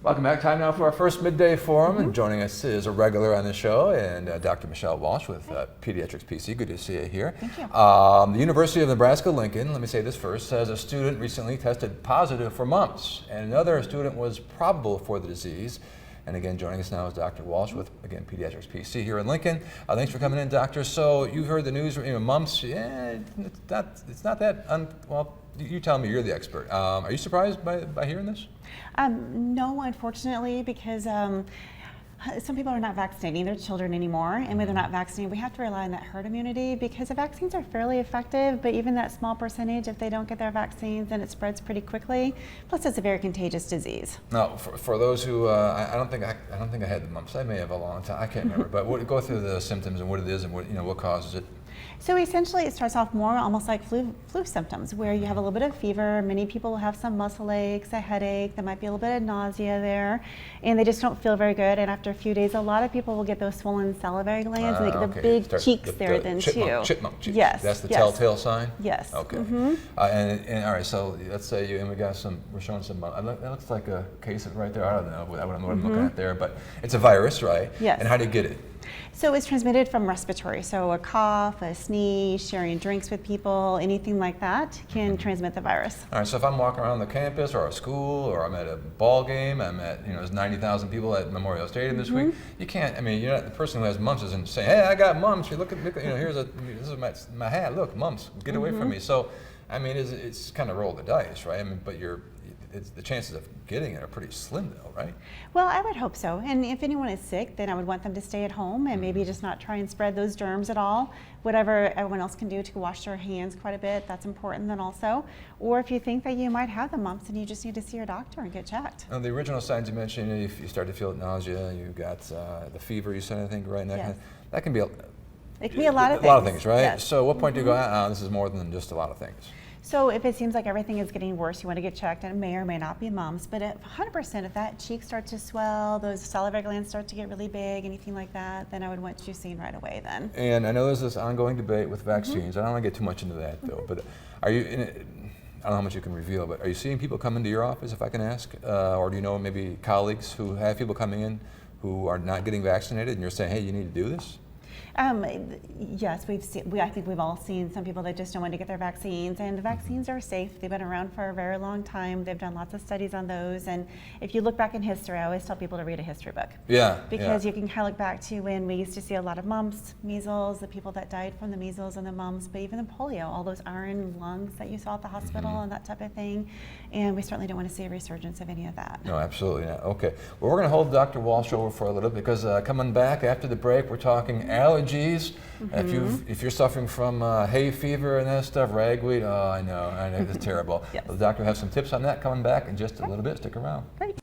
Welcome back. Time now for our first midday forum. And joining us is a regular on the show, and Dr. Michelle Walsh with Pediatrics PC. Good to see you here. Thank you. The University of Nebraska-Lincoln, let me say this first, says a student recently tested positive for mumps, and another student was probable for the disease. And again, joining us now is Dr. Walsh with, again, Pediatrics PC here in Lincoln. Thanks for coming in, Doctor. So you've heard the news, mumps, it's not that, well, you tell me, you're the expert. Are you surprised by hearing this? No, unfortunately, because some people are not vaccinating their children anymore, and when they're not vaccinated, we have to rely on that herd immunity because the vaccines are fairly effective, but even that small percentage, if they don't get their vaccines, then it spreads pretty quickly. Plus, it's a very contagious disease. Now, for those who, I don't think I had the mumps. I may have a long time. I can't remember. But go through the symptoms and what it is and what causes it. So essentially, it starts off more almost like flu symptoms, where you have a little bit of fever. Many people will have some muscle aches, a headache. There might be a little bit of nausea there, and they just don't feel very good. And after a few days, a lot of people will get those swollen salivary glands, and they get the big cheeks there then too. Chipmunk cheeks. Yes. That's the telltale sign. Yes. Okay. And all right. So let's say we're showing some. That looks like a case of right there. I don't know what I'm looking at there, but it's a virus, right? Yes. And how do you get it? So it's transmitted from respiratory. So a cough, a sneeze, sharing drinks with people, anything like that can transmit the virus. All right, so if I'm walking around the campus or a school or I'm at a ball game, I'm at, there's 90,000 people at Memorial Stadium this week, you can't, you're not, the person who has mumps isn't saying, hey, I got mumps, look at this is my hat, look, mumps, get away from me. So, it's kind of roll the dice, right? But the chances of getting it are pretty slim though, right? Well, I would hope so. And if anyone is sick, then I would want them to stay at home and maybe just not try and spread those germs at all. Whatever everyone else can do to wash their hands quite a bit, that's important then also. Or if you think that you might have the mumps, then you just need to see your doctor and get checked. Now, the original signs you mentioned, if you start to feel nausea, you got the fever, you said, I think, right? Yes. That can be it can be a lot of things. A lot of things, right? Yes. So what point do you go, this is more than just a lot of things? So if it seems like everything is getting worse, you want to get checked, and it may or may not be mumps, but at 100% if that cheek starts to swell, those salivary glands start to get really big, anything like that, then I would want you seen right away then. And I know there's this ongoing debate with vaccines. I don't want to get too much into that though, but are you, I don't know how much you can reveal, but are you seeing people come into your office, if I can ask, or do you know maybe colleagues who have people coming in who are not getting vaccinated and you're saying, hey, you need to do this? Yes, I think we've all seen some people that just don't want to get their vaccines, and the vaccines are safe. They've been around for a very long time. They've done lots of studies on those, and if you look back in history, I always tell people to read a history book. Yeah. Because you can kind of look back to when we used to see a lot of mumps, measles, the people that died from the measles and the mumps, but even the polio, all those iron lungs that you saw at the hospital and that type of thing, and we certainly don't want to see a resurgence of any of that. No, absolutely not. Okay. Well, we're going to hold Dr. Walsh over for a little bit because coming back after the break, we're talking allergies. If you're suffering from hay fever and that stuff, ragweed, I know, it's terrible. Yes. The doctor will have some tips on that coming back in just a little bit. Stick around. Great.